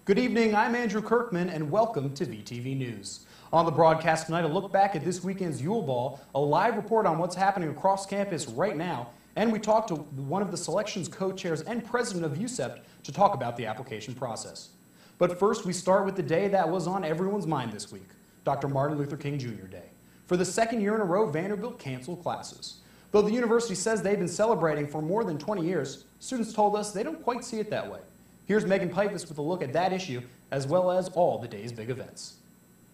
Good evening, I'm Andrew Kirkman, and welcome to VTV News. On the broadcast tonight, a look back at this weekend's Yule Ball, a live report on what's happening across campus right now, and we talked to one of the selections co-chairs and president of VUcept to talk about the application process. But first, we start with the day that was on everyone's mind this week, Dr. Martin Luther King Jr. Day. For the second year in a row, Vanderbilt canceled classes. Though the university says they've been celebrating for more than 20 years, students told us they don't quite see it that way. Here's Megan Pipus with a look at that issue, as well as all the day's big events.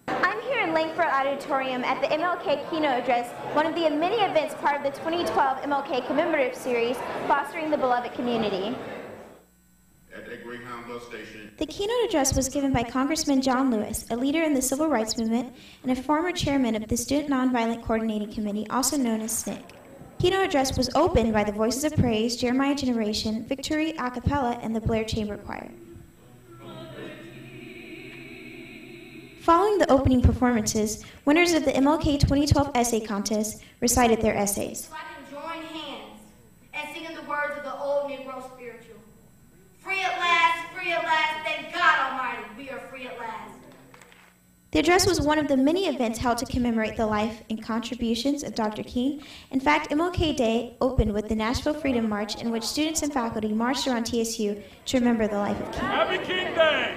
I'm here in Langford Auditorium at the MLK keynote address, one of the many events part of the 2012 MLK commemorative series, Fostering the Beloved Community. At that Greyhound bus station. The keynote address was given by Congressman John Lewis, a leader in the civil rights movement and a former chairman of the Student Nonviolent Coordinating Committee, also known as SNCC. Keynote address was opened by the Voices of Praise, Jeremiah Generation, Victory a cappella, and the Blair Chamber Choir. Following the opening performances, winners of the MLK 2012 essay contest recited their essays. So I can join hands and sing in the words of the old Negro spiritual. Free at last, thank God Almighty, we are free at last. The address was one of the many events held to commemorate the life and contributions of Dr. King. In fact, MLK Day opened with the Nashville Freedom March, in which students and faculty marched around TSU to remember the life of King. Happy King Day!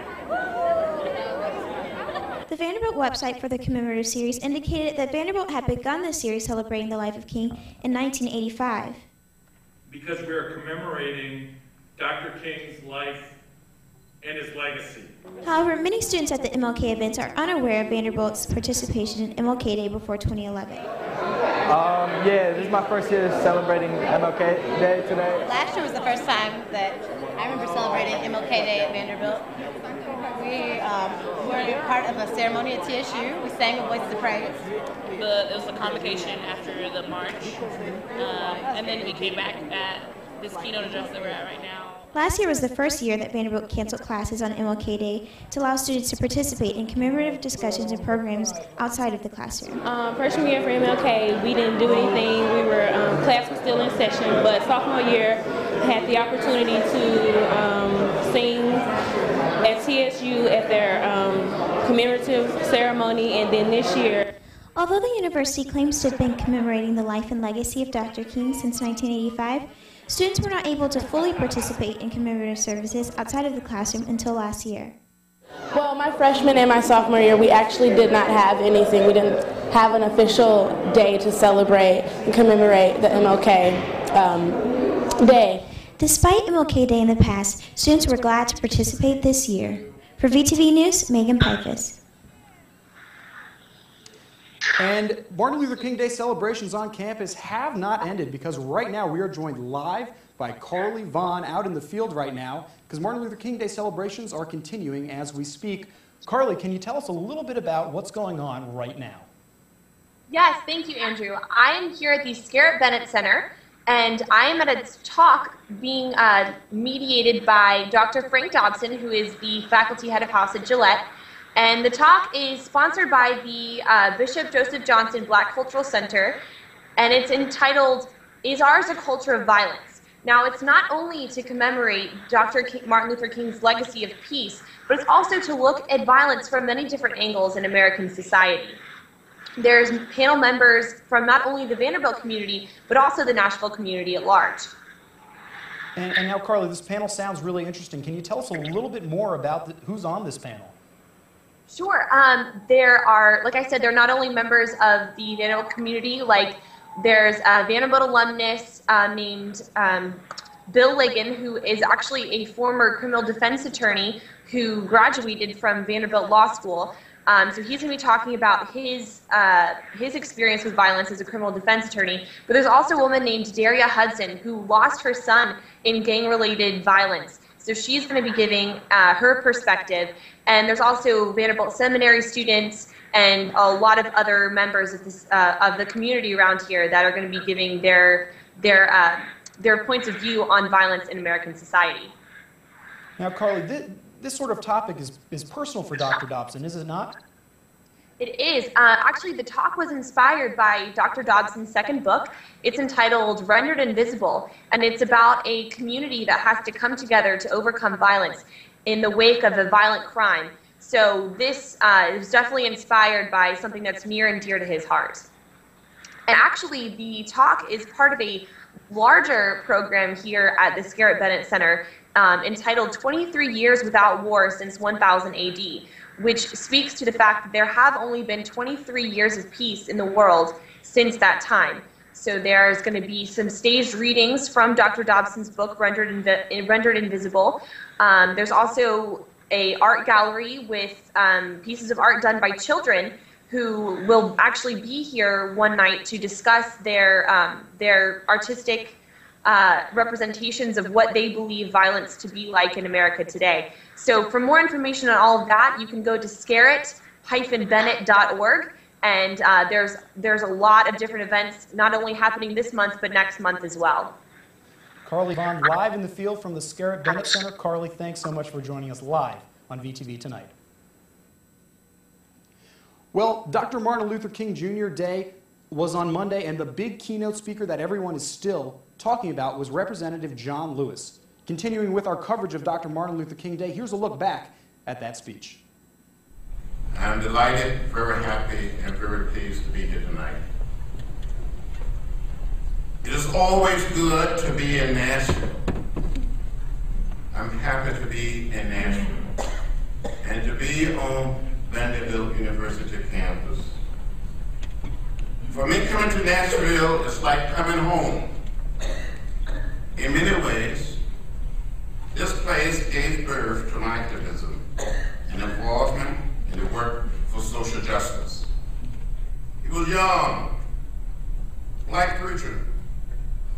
The Vanderbilt website for the commemorative series indicated that Vanderbilt had begun the series celebrating the life of King in 1985. Because we are commemorating Dr. King's life and his legacy. However, many students at the MLK events are unaware of Vanderbilt's participation in MLK Day before 2011. Yeah, this is my first year celebrating MLK Day today. Last year was the first time that I remember celebrating MLK Day at Vanderbilt. We were part of a ceremony at TSU. We sang with Voices of Praise. It was a convocation after the march, and then we came back at this keynote address that we're at right now. Last year was the first year that Vanderbilt canceled classes on MLK Day to allow students to participate in commemorative discussions and programs outside of the classroom. Freshman year for MLK, we didn't do anything. Class was still in session, but sophomore year, I had the opportunity to sing at TSU at their commemorative ceremony, and then this year. Although the university claims to have been commemorating the life and legacy of Dr. King since 1985, students were not able to fully participate in commemorative services outside of the classroom until last year. Well, my freshman and my sophomore year, we actually did not have anything. We didn't have an official day to celebrate and commemorate the MLK Day. Despite MLK Day in the past, students were glad to participate this year. For VTV News, Megan Pipus. And Martin Luther King Day celebrations on campus have not ended, because right now we are joined live by Carly Vaughn out in the field right now, because Martin Luther King Day celebrations are continuing as we speak. Carly, can you tell us a little bit about what's going on right now? Yes, thank you, Andrew. I am here at the Scarritt Bennett Center, and I am at a talk being mediated by Dr. Frank Dobson, who is the faculty head of house at Gillette. And the talk is sponsored by the Bishop Joseph Johnson Black Cultural Center, and it's entitled, Is Ours a Culture of Violence? Now, it's not only to commemorate Martin Luther King's legacy of peace, but it's also to look at violence from many different angles in American society. There's panel members from not only the Vanderbilt community, but also the Nashville community at large. And now, Carly, this panel sounds really interesting. Can you tell us a little bit more about who's on this panel? Sure. There are, like I said, they're not only members of the Vanderbilt community, like there's a Vanderbilt alumnus named Bill Ligon, who is actually a former criminal defense attorney who graduated from Vanderbilt Law School. So he's going to be talking about his experience with violence as a criminal defense attorney. But there's also a woman named Daria Hudson who lost her son in gang-related violence. So she's going to be giving her perspective. And there's also Vanderbilt Seminary students and a lot of other members of the community around here that are going to be giving their points of view on violence in American society. Now, Carly, this sort of topic is personal for Dr. Dobson, is it not? It is. Actually, the talk was inspired by Dr. Dobson's second book. It's entitled Rendered Invisible, and it's about a community that has to come together to overcome violence. in the wake of a violent crime. So this is definitely inspired by something that's near and dear to his heart. And actually, the talk is part of a larger program here at the Scarritt Bennett Center entitled 23 Years Without War Since 1000 AD, which speaks to the fact that there have only been 23 years of peace in the world since that time. So there's going to be some staged readings from Dr. Dobson's book, Rendered Invisible. There's also a art gallery with pieces of art done by children who will actually be here one night to discuss their artistic representations of what they believe violence to be like in America today. So for more information on all of that, you can go to scarritt-bennett.org, and there's a lot of different events, not only happening this month, but next month as well. Carly Bond, live in the field from the Scarritt Bennett Center. Carly, thanks so much for joining us live on VTV tonight. Well, Dr. Martin Luther King Jr. Day was on Monday, and the big keynote speaker that everyone is still talking about was Representative John Lewis. Continuing with our coverage of Dr. Martin Luther King Day, here's a look back at that speech. I'm delighted, very happy, and very pleased to be here tonight. It is always good to be in Nashville. I'm happy to be in Nashville and to be on Vanderbilt University campus. For me, coming to Nashville is like coming home. In many ways, this place gave birth to my activism and involvement in the work for social justice. He was young, black preacher,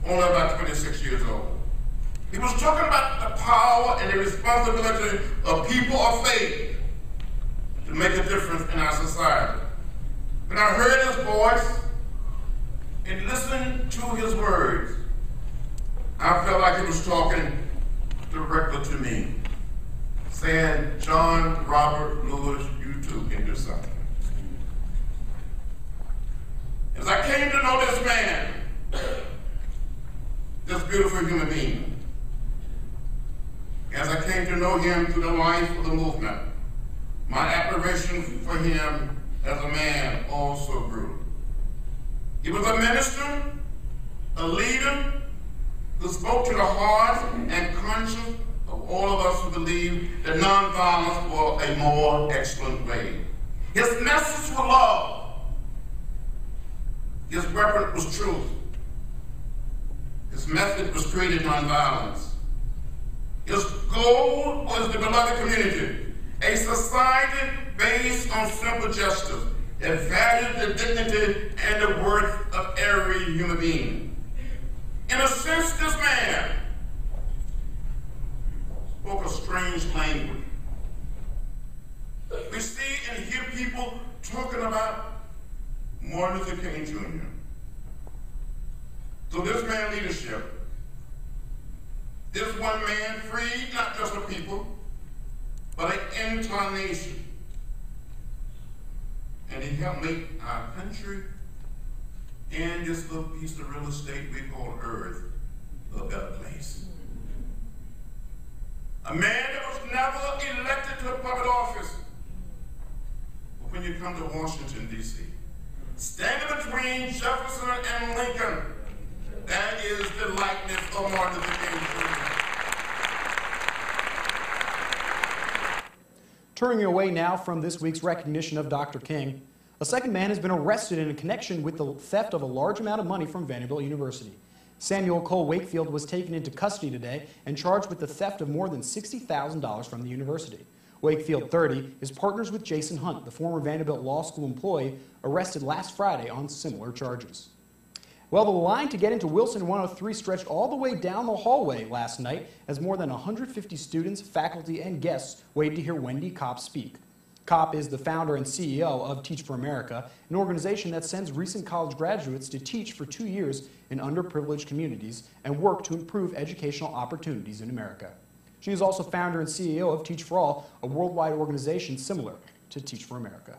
only about 26 years old. He was talking about the power and the responsibility of people of faith to make a difference in our society. When I heard his voice and listened to his words, I felt like he was talking directly to me, saying, John Robert Lewis, you too can do something. As I came to know this man, this beautiful human being, as I came to know him through the life of the movement, my admiration for him as a man also grew. He was a minister, a leader, who spoke to the heart and conscience of all of us who believe that nonviolence was a more excellent way. His message was love. His weapon was truth. His method was creating nonviolence. His goal was the beloved community, a society based on simple justice that valued the dignity and the worth of every human being. In a sense, this man spoke a strange language. We see and hear people talking about Martin Luther King Jr. So this man's leadership, this one man freed not just a people, but an entire nation. And he helped make our country and this little piece of real estate we call Earth a better place. A man that was never elected to a public office. But when you come to Washington, D.C., standing between Jefferson and Lincoln, that is the likeness of Martin Luther King Jr. Turning away now from this week's recognition of Dr. King, a second man has been arrested in connection with the theft of a large amount of money from Vanderbilt University. Samuel Cole Wakefield was taken into custody today and charged with the theft of more than $60,000 from the university. Wakefield, 30, is partners with Jason Hunt, the former Vanderbilt Law School employee arrested last Friday on similar charges. Well, the line to get into Wilson 103 stretched all the way down the hallway last night as more than 150 students, faculty, and guests waited to hear Wendy Kopp speak. Kopp is the founder and CEO of Teach for America, an organization that sends recent college graduates to teach for 2 years in underprivileged communities and work to improve educational opportunities in America. She is also founder and CEO of Teach for All, a worldwide organization similar to Teach for America.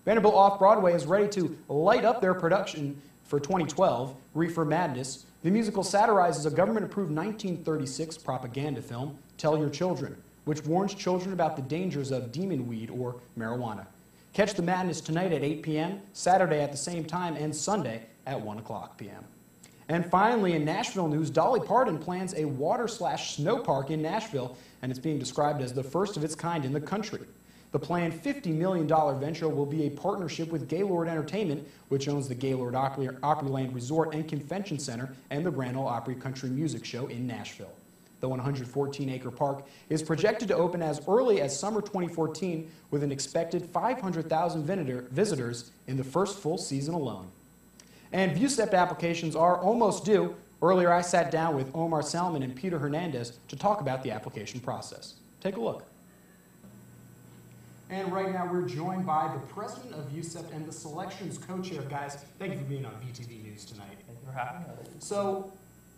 Vanderbilt Off-Broadway is ready to light up their production for 2012, Reefer Madness. The musical satirizes a government-approved 1936 propaganda film, Tell Your Children. which warns children about the dangers of demon weed or marijuana. Catch the madness tonight at 8 p.m., Saturday at the same time, and Sunday at 1 o'clock p.m. And finally, in Nashville news, Dolly Parton plans a water/snow park in Nashville, and it's being described as the first of its kind in the country. The planned $50 million venture will be a partnership with Gaylord Entertainment, which owns the Gaylord Opryland Resort and Convention Center and the Grand Ole Opry Country Music Show in Nashville. The 114-acre park is projected to open as early as summer 2014 with an expected 500,000 visitors in the first full season alone. And VUcept applications are almost due. Earlier, I sat down with Omar Salman and Peter Hernandez to talk about the application process. Take a look. And right now, we're joined by the president of VUcept and the selections co-chair. Guys, thank you for being on VTV News tonight. Thank you for having me. So,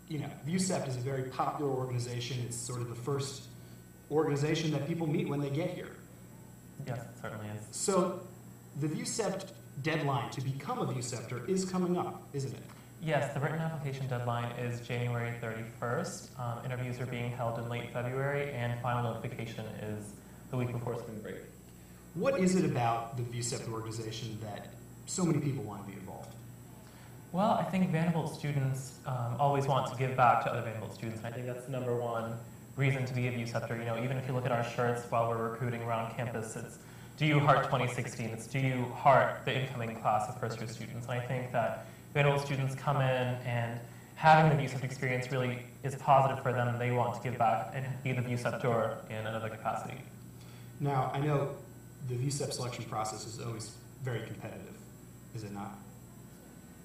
you know, VUcept is a very popular organization. It's sort of the first organization that people meet when they get here. Yes, it certainly is. So, the VUcept deadline to become a VUcepter is coming up, isn't it? Yes, the written application deadline is January 31st. Interviews are being held in late February, and final notification is the week before spring break. What is it about the VUcept organization that so many people want to be involved? Well, I think Vanderbilt students always want to give back to other Vanderbilt students, and I think that's the number one reason to be a VUcepter. You know, even if you look at our shirts while we're recruiting around campus, it's Do You Heart 2016, it's Do You Heart the incoming class of first-year students. And I think that Vanderbilt students come in and having the VUcept experience really is positive for them, and they want to give back and be the VUceptor in another capacity. Now, I know the VUcept selection process is always very competitive, is it not?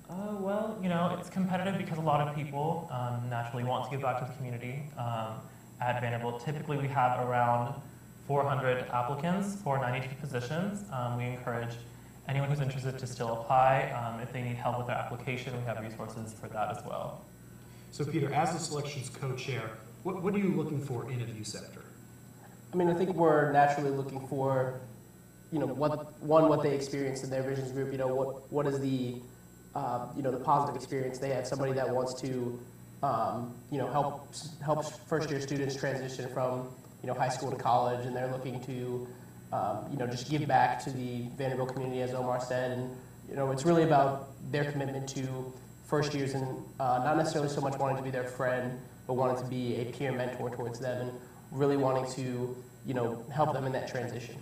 Well, you know, it's competitive because a lot of people naturally want to give back to the community. At Vanderbilt, typically we have around 400 applicants for 92 positions. We encourage anyone who's interested to still apply. If they need help with their application, we have resources for that as well. So Peter, as the selections co-chair, what are you looking for in a VUcepter? I mean, I think we're naturally looking for, you know, what they experienced in their visions group. You know, what is the, you know, the positive experience they had. Somebody that wants to, you know, help first-year students transition from, you know, high school to college, and they're looking to, you know, just give back to the Vanderbilt community, as Omar said. And, you know, it's really about their commitment to first years and not necessarily so much wanting to be their friend, but wanting to be a peer mentor towards them and really wanting to, you know, help them in that transition.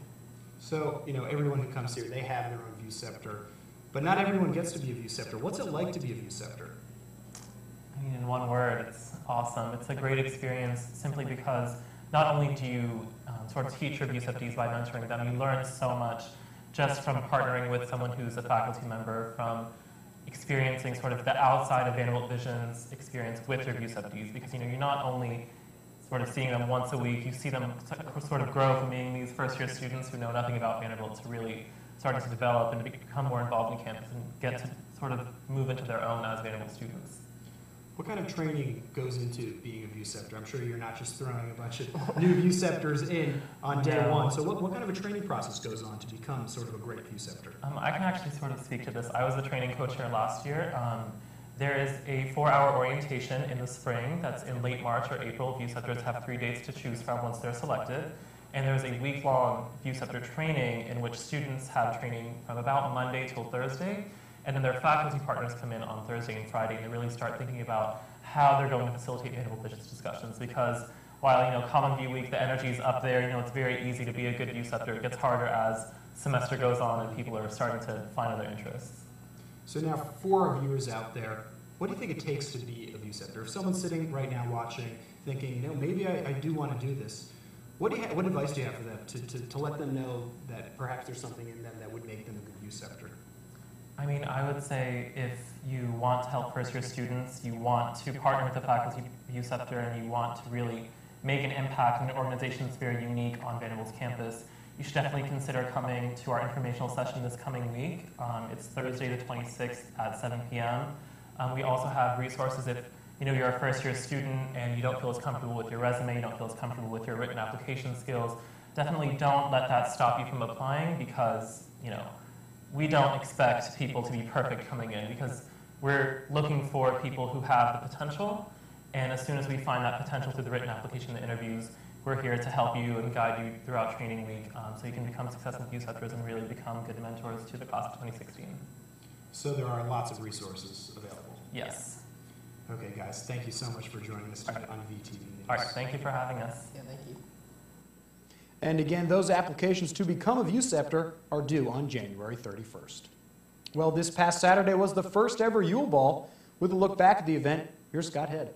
So, you know, everyone who comes here, they have their own VUcepter, but not everyone gets to be a VUcepter. What's it like to be a VUcepter? I mean, in one word, it's awesome. It's a great experience simply because not only do you sort of teach your VUceptees by mentoring them, you learn so much just from partnering with someone who's a faculty member, from experiencing sort of the outside of Vanderbilt Vision's experience with your VUceptees, because, you know, you're not only sort of seeing them once a week, you see them sort of grow from being these first-year students who know nothing about Vanderbilt to really starting to develop and to become more involved in campus and get to sort of move into their own as Vanderbilt students. What kind of training goes into being a VUcepter? I'm sure you're not just throwing a bunch of new VUcepters in on day one. So what kind of a training process goes on to become sort of a great VUcepter? I can actually sort of speak to this. I was the training co-chair last year. There is a 4-hour orientation in the spring that's in late March or April. VUcepters have 3 days to choose from once they're selected. And there's a week-long VUcepter training in which students have training from about Monday till Thursday. And then their faculty partners come in on Thursday and Friday, and they really start thinking about how they're going to facilitate Vanderbilt Visions discussions. Because while, you know, Common View Week, the energy is up there, you know, it's very easy to be a good VUcepter. It gets harder as semester goes on and people are starting to find other interests. So now, for our viewers out there, what do you think it takes to be a VUcepter? If someone's sitting right now watching, thinking, you know, maybe I do want to do this, what advice do you have for them to let them know that perhaps there's something in them that would make them a good VUcepter? I mean, I would say if you want to help first-year students, you want to partner with the faculty VUcepter, and you want to really make an impact in an organization that's very unique on Vanderbilt's campus, you should definitely consider coming to our informational session this coming week. It's Thursday the 26th at 7 p.m. We also have resources if, you know, you're a first-year student and you don't feel as comfortable with your resume, you don't feel as comfortable with your written application skills. Definitely don't let that stop you from applying, because, you know, we don't expect people to be perfect coming in, because we're looking for people who have the potential, and as soon as we find that potential through the written application and the interviews, we're here to help you and guide you throughout training week so you can become successful VUceptors and really become good mentors to the class of 2016. So there are lots of resources available. Yes. Okay, guys, thank you so much for joining us tonight on VTV News. All right, thank you for having us. Yeah, thank you. And again, those applications to become a VUceptor are due on January 31st. Well, this past Saturday was the first ever Yule Ball. With a look back at the event, here's Scott Head.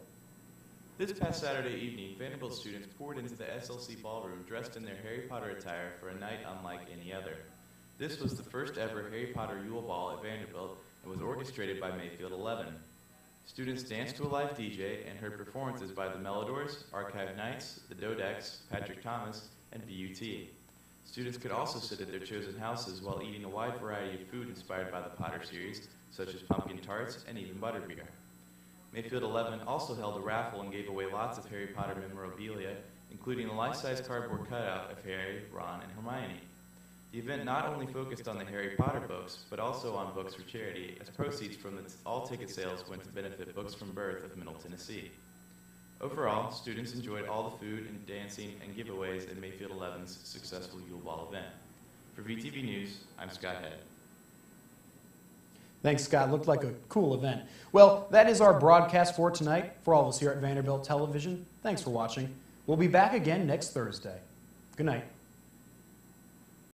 This past Saturday evening, Vanderbilt students poured into the SLC ballroom dressed in their Harry Potter attire for a night unlike any other. This was the first ever Harry Potter Yule Ball at Vanderbilt and was orchestrated by Mayfield 11. Students danced to a live DJ and heard performances by the Melodors, Archive Knights, the Dodecks, Patrick Thomas, and VUT. Students could also sit at their chosen houses while eating a wide variety of food inspired by the Potter series, such as pumpkin tarts and even butterbeer. Mayfield 11 also held a raffle and gave away lots of Harry Potter memorabilia, including a life-size cardboard cutout of Harry, Ron, and Hermione. The event not only focused on the Harry Potter books, but also on books for charity, as proceeds from all ticket sales went to benefit Books from Birth of Middle Tennessee. Overall, students enjoyed all the food and dancing and giveaways at Mayfield 11's successful Yule Ball event. For VTV News, I'm Scott Head. Thanks, Scott. Looked like a cool event. Well, that is our broadcast for tonight. For all of us here at Vanderbilt Television, thanks for watching. We'll be back again next Thursday. Good night.